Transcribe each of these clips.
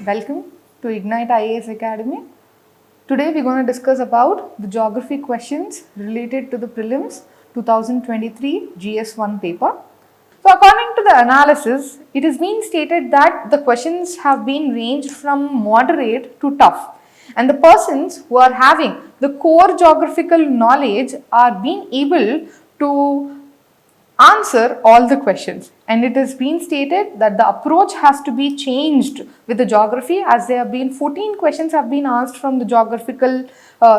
Welcome to Ignite IAS Academy. Today we're going to discuss about the geography questions related to the Prelims 2023 GS1 paper. So according to the analysis, it is being stated that the questions have been ranged from moderate to tough, and the persons who are having the core geographical knowledge are being able to answer all the questions, and it has been stated that the approach has to be changed with the geography, as there have been 14 questions have been asked from the geographical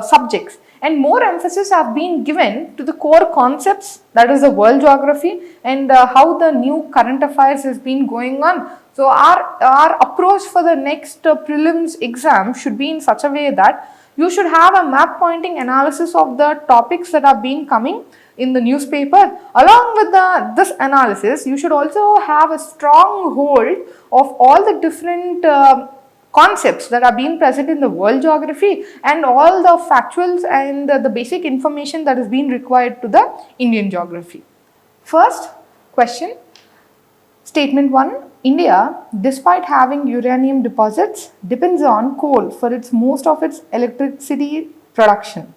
subjects, and more emphasis have been given to the core concepts, that is the world geography, and how the new current affairs has been going on. So our approach for the next prelims exam should be in such a way that you should have a map pointing analysis of the topics that are being coming in the newspaper. Along with this analysis, you should also have a strong hold of all the different concepts that are being present in the world geography and all the factuals and the basic information that is being required to the Indian geography. First question, statement 1. India, despite having uranium deposits, depends on coal for most of its electricity production.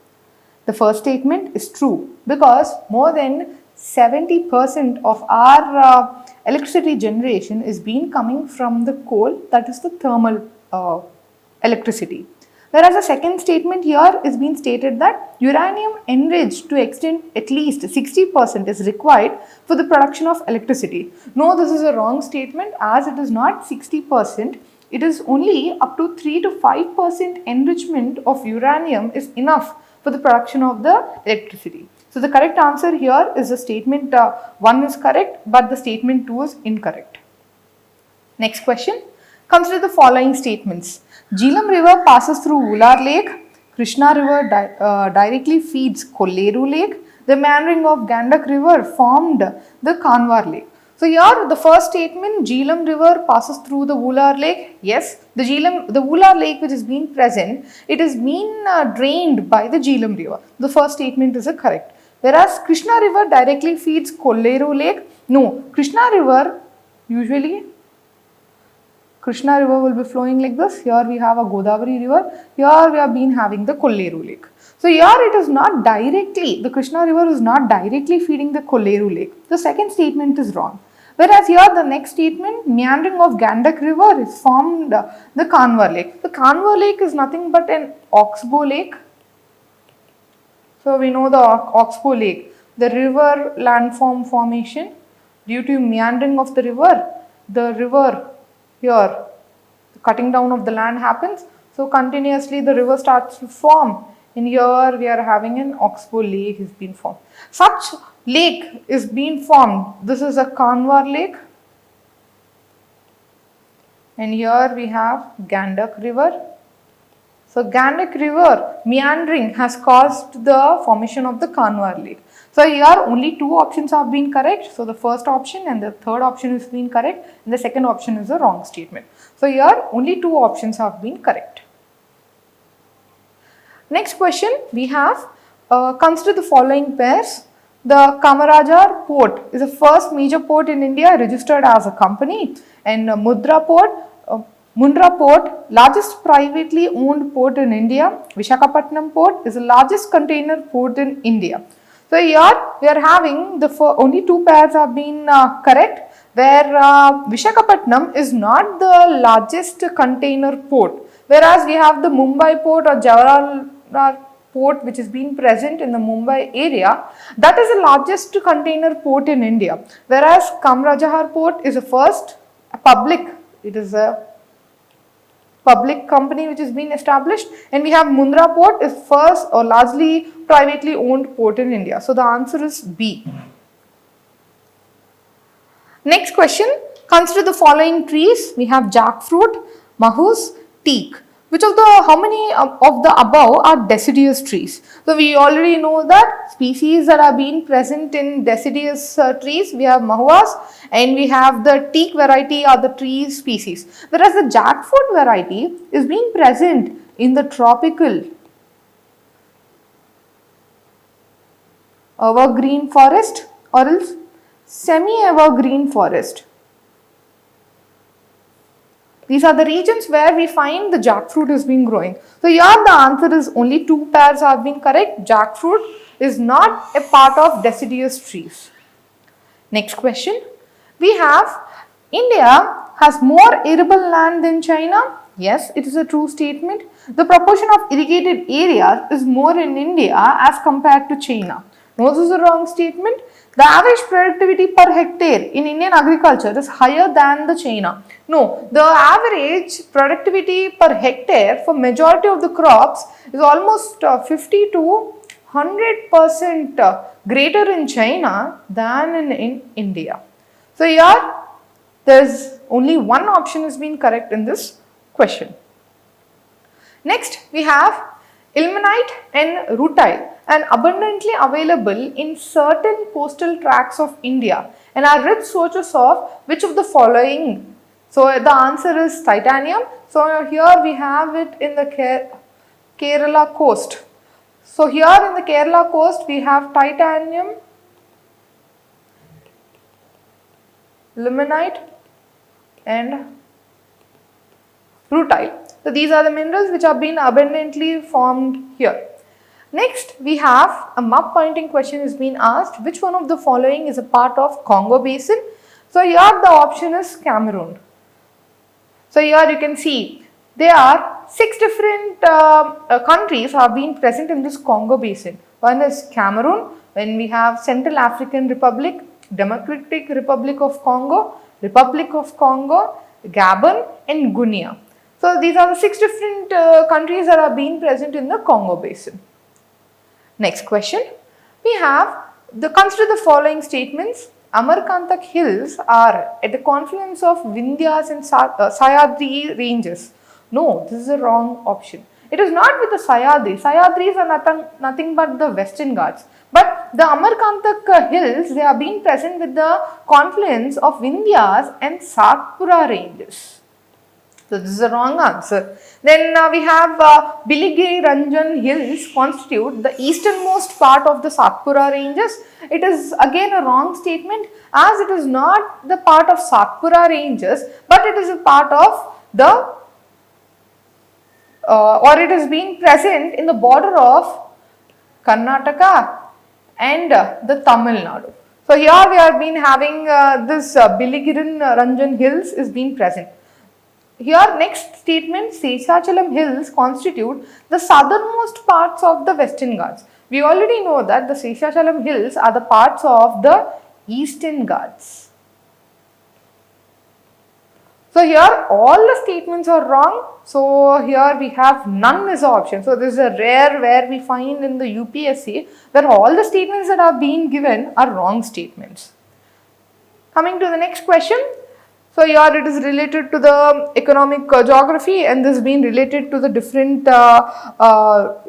The first statement is true because more than 70% of our electricity generation is being coming from the coal, that is the thermal electricity. Whereas the second statement here is being stated that uranium enriched to extent at least 60% is required for the production of electricity. No, this is a wrong statement, as it is not 60%. It is only up to 3 to 5% enrichment of uranium is enough for the production of the electricity. So the correct answer here is the statement 1 is correct, but the statement 2 is incorrect. Next question. Consider the following statements. Jhelum River passes through Ular Lake. Krishna River directly feeds Kolleru Lake. The meandering of Gandak River formed the Kanwar Lake. So here the first statement, Jhelum River passes through the Ular Lake. Yes, the Ular Lake which is being present, it is being drained by the Jhelum River. The first statement is correct. Whereas Krishna River directly feeds Kolleru Lake. No, Krishna River usually Krishna River will be flowing like this. Here we have a Godavari River. Here we have been having the Kolleru Lake. So here it is not directly, the Krishna River is not directly feeding the Kolleru Lake. The second statement is wrong. Whereas here the next statement, meandering of Gandak River is formed the Kanwar Lake. The Kanwar Lake is nothing but an oxbow lake. So we know the oxbow lake, the river landform formation due to meandering of the river here, the cutting down of the land happens. So continuously the river starts to form. In here we are having an oxbow lake is being formed. Such lake is being formed. This is a Kanwar lake. And here we have Gandak River. So Gandak River meandering has caused the formation of the Kanwar lake. So here only two options have been correct. So the first option and the third option is being correct, and the second option is a wrong statement. So here only two options have been correct. Next question we have, consider the following pairs. The Kamarajar port is the first major port in India registered as a company, and Mundra Port, largest privately owned port in India. Visakhapatnam Port is the largest container port in India. So here we are having the only two pairs have been correct, where Visakhapatnam is not the largest container port, whereas we have the Mumbai port or Jawaharlal port which is being present in the Mumbai area, that is the largest container port in India, whereas Kamarajar port is the first public, it is a public company which is being established, and we have Mundra port is first or largely privately owned port in India. So the answer is B. Next question, consider the following trees. We have jackfruit, mahus, teak. Which of the, how many of the above are deciduous trees? So we already know that species that are being present in deciduous trees, we have mahuas and we have the teak variety are the tree species. Whereas the jackfruit variety is being present in the tropical evergreen forest or else semi-evergreen forest. These are the regions where we find the jackfruit has been growing. So here the answer is only 2 pairs have been correct. Jackfruit is not a part of deciduous trees. Next question. We have India has more arable land than China. Yes, it is a true statement. The proportion of irrigated areas is more in India as compared to China. No, this is a wrong statement. The average productivity per hectare in Indian agriculture is higher than the China. No, the average productivity per hectare for majority of the crops is almost 50 to 100% greater in China than in India. So here there is only one option has been correct in this question. Next we have ilmenite and rutile and abundantly available in certain coastal tracts of India and are rich sources of which of the following? So the answer is titanium. So here we have it in the Kerala coast. So here in the Kerala coast we have titanium, limonite and rutile. So these are the minerals which have been abundantly formed here. Next we have a map pointing question is being asked, which one of the following is a part of Congo basin? So here the option is Cameroon. So here you can see there are 6 different countries have been present in this Congo basin. One is Cameroon, then we have Central African Republic, Democratic Republic of Congo, Republic of Congo, Gabon and Guinea. So these are the 6 different countries that are being present in the Congo basin. Next question, we have consider the following statements. Amarkantak hills are at the confluence of Vindhyas and Sahyadri ranges. No, this is a wrong option. It is not with the Sahyadri. Sahyadris are nothing but the Western Ghats. But the Amarkantak hills, they are being present with the confluence of Vindhyas and Satpura ranges. So this is a wrong answer. Then we have Biligiri Ranjan hills constitute the easternmost part of the Satpura ranges. It is again a wrong statement as it is not the part of Satpura ranges, but it is a part of the or it is being present in the border of Karnataka and the Tamil Nadu. So here we have been having this Biligiri Ranjan hills is being present. Here next statement, Seshachalam hills constitute the southernmost parts of the Western Ghats. We already know that the Seshachalam hills are the parts of the Eastern Ghats. So here all the statements are wrong. So here we have none as an option. So this is a rare where we find in the UPSC where all the statements that are being given are wrong statements. Coming to the next question. So here it is related to the economic geography and this being related to the different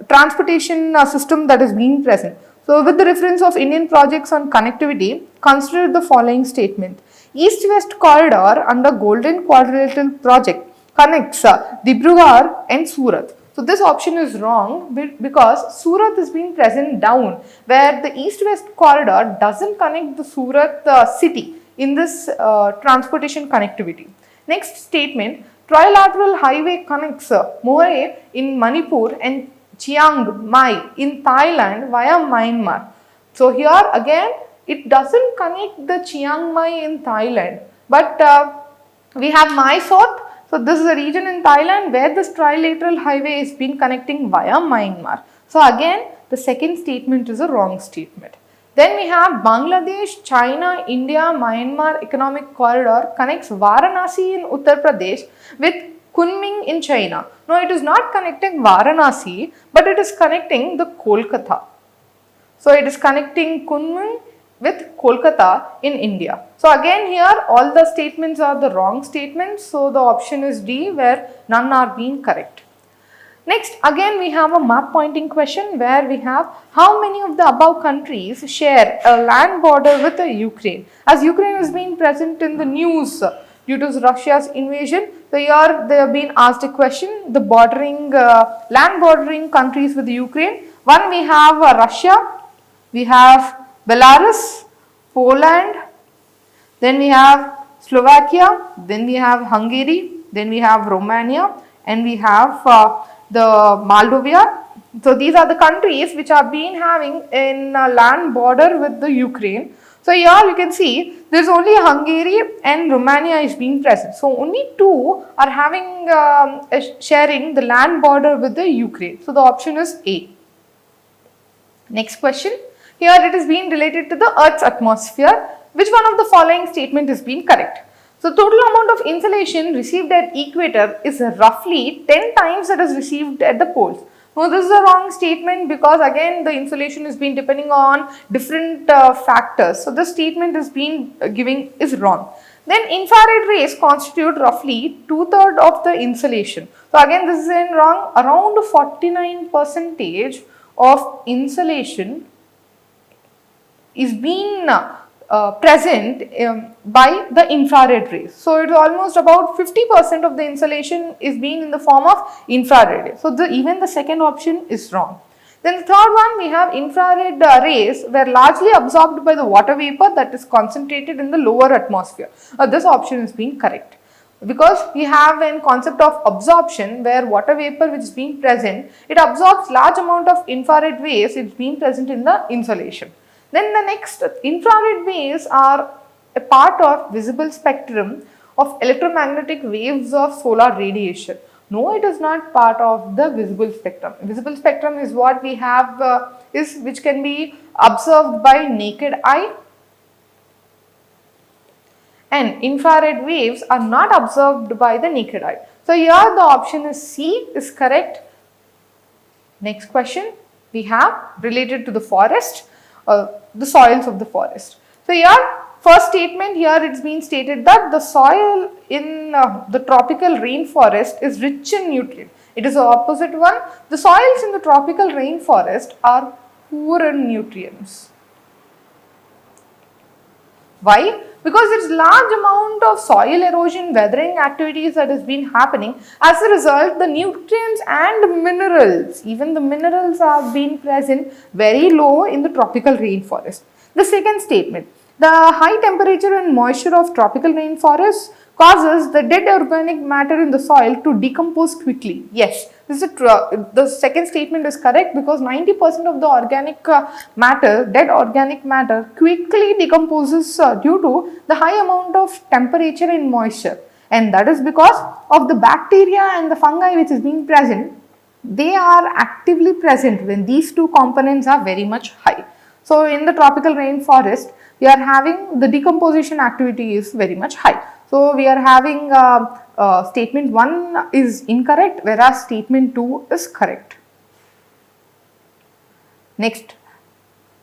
transportation system that is being present. So with the reference of Indian projects on connectivity, consider the following statement. East-West corridor under Golden Quadrilateral project connects Dibrugarh and Surat. So this option is wrong because Surat is being present down where the East-West corridor doesn't connect the Surat city in this transportation connectivity. Next statement, trilateral highway connects Moe in Manipur and Chiang Mai in Thailand via Myanmar. So here again it doesn't connect the Chiang Mai in Thailand, but we have Mysore. So this is a region in Thailand where this trilateral highway is being connecting via Myanmar. So again the second statement is a wrong statement. Then we have Bangladesh, China, India, Myanmar economic corridor connects Varanasi in Uttar Pradesh with Kunming in China. No, it is not connecting Varanasi, but it is connecting the Kolkata. So it is connecting Kunming with Kolkata in India. So again here all the statements are the wrong statements. So the option is D where none are being correct. Next, again we have a map pointing question where we have how many of the above countries share a land border with Ukraine. As Ukraine has been present in the news due to Russia's invasion, so here they have been asked a question, the land bordering countries with Ukraine. One we have Russia, we have Belarus, Poland, then we have Slovakia, then we have Hungary, then we have Romania, and we have the Moldova. So these are the countries which have been having in land border with the Ukraine. So here you can see there is only Hungary and Romania is being present. So only two are having sharing the land border with the Ukraine. So the option is A. Next question. Here it is being related to the Earth's atmosphere. Which one of the following statement is being correct? So total amount of insolation received at equator is roughly 10 times that is received at the poles. No, this is a wrong statement because again the insolation is being depending on different factors. So this statement is being giving is wrong. Then infrared rays constitute roughly 2/3 of the insolation. So again this is in wrong. Around 49% of insolation is being present by the infrared rays. So it is almost about 50% of the insolation is being in the form of infrared rays. So even the second option is wrong. Then the third one, we have infrared rays were largely absorbed by the water vapor that is concentrated in the lower atmosphere. This option is being correct. Because we have a concept of absorption where water vapor which is being present, it absorbs large amount of infrared rays, it's being present in the insolation. Then the next, infrared waves are a part of visible spectrum of electromagnetic waves of solar radiation. No, it is not part of the visible spectrum. Visible spectrum is what we have which can be observed by naked eye, and infrared waves are not observed by the naked eye. So here the option is C is correct. Next question we have related to the forest. The soils of the forest. So here first statement here it's been stated that the soil in the tropical rainforest is rich in nutrients. It is the opposite one. The soils in the tropical rainforest are poor in nutrients. Why? Because it's large amount of soil erosion, weathering activities that has been happening. As a result, the nutrients and minerals, even the minerals have been present very low in the tropical rainforest. The second statement, the high temperature and moisture of tropical rainforest causes the dead organic matter in the soil to decompose quickly. Yes, this is the second statement is correct because 90% of the organic matter, dead organic matter quickly decomposes due to the high amount of temperature and moisture, and that is because of the bacteria and the fungi which is being present. They are actively present when these two components are very much high. So in the tropical rainforest we are having the decomposition activity is very much high. So we are having statement 1 is incorrect whereas statement 2 is correct. Next,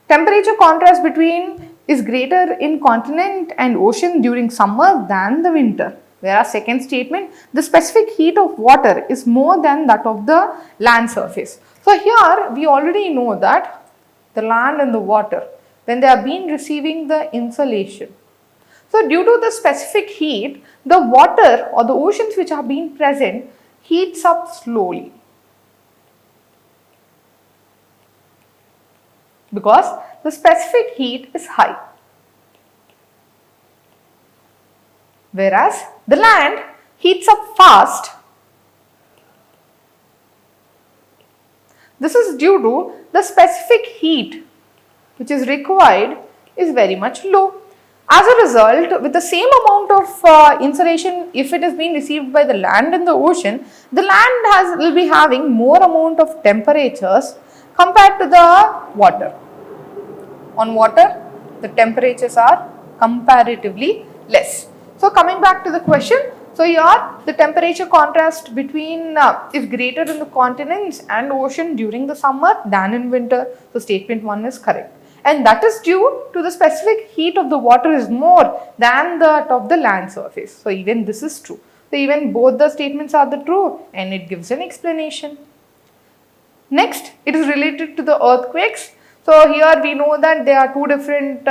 temperature contrast between is greater in continent and ocean during summer than the winter. Whereas second statement, the specific heat of water is more than that of the land surface. So here we already know that the land and the water, when they have been receiving the insolation. So due to the specific heat, the water or the oceans which have been present heats up slowly. Because the specific heat is high. Whereas the land heats up fast. This is due to the specific heat which is required is very much low. As a result, with the same amount of insolation, if it is being received by the land and the ocean, the land will be having more amount of temperatures compared to the water. On water, the temperatures are comparatively less. So coming back to the question, so here the temperature contrast between is greater in the continents and ocean during the summer than in winter. So statement 1 is correct. And that is due to the specific heat of the water is more than that of the land surface. So even this is true. So even both the statements are the true and it gives an explanation. Next, it is related to the earthquakes. So here we know that there are two different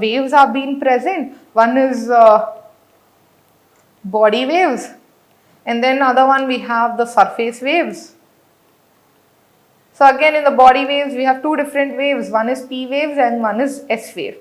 waves are being present. One is body waves and then other one we have the surface waves. So again in the body waves we have two different waves, one is P waves and one is S wave.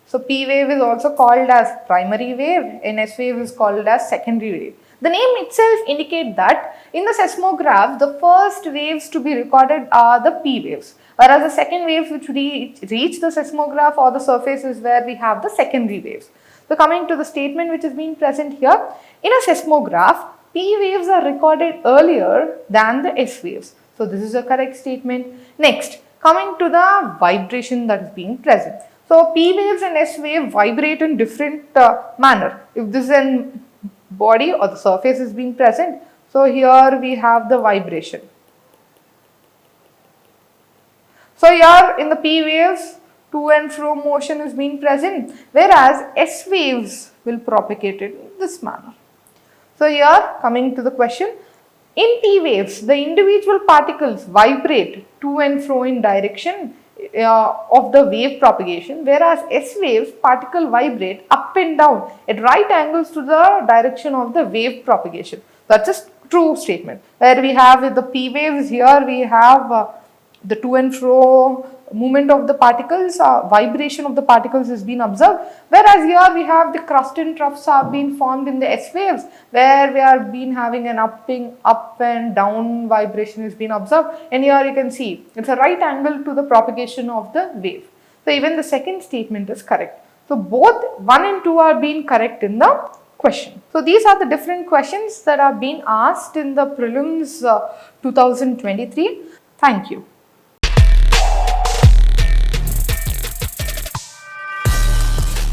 So P wave is also called as primary wave and S wave is called as secondary wave. The name itself indicates that in the seismograph, the first waves to be recorded are the P waves, whereas the second waves which reach the seismograph or the surface is where we have the secondary waves. So coming to the statement which is being present here, in a seismograph, P waves are recorded earlier than the S waves. So this is a correct statement. Next, coming to the vibration that is being present. So P waves and S wave vibrate in different manner. If this is a body or the surface is being present, so here we have the vibration. So here in the P waves, to and fro motion is being present, whereas S waves will propagate it in this manner. So here coming to the question, in P waves, the individual particles vibrate to and fro in direction of the wave propagation, whereas S waves particle vibrate up and down at right angles to the direction of the wave propagation. That's a true statement. Where we have with the P waves, here we have the to and fro movement of the particles, vibration of the particles is being observed, whereas here we have the crust and troughs are being formed in the S waves, where we are been having an up and down vibration is being observed, and here you can see it's a right angle to the propagation of the wave. So even the second statement is correct. So both 1 and 2 are being correct in the question. So these are the different questions that are being asked in the prelims 2023. Thank you.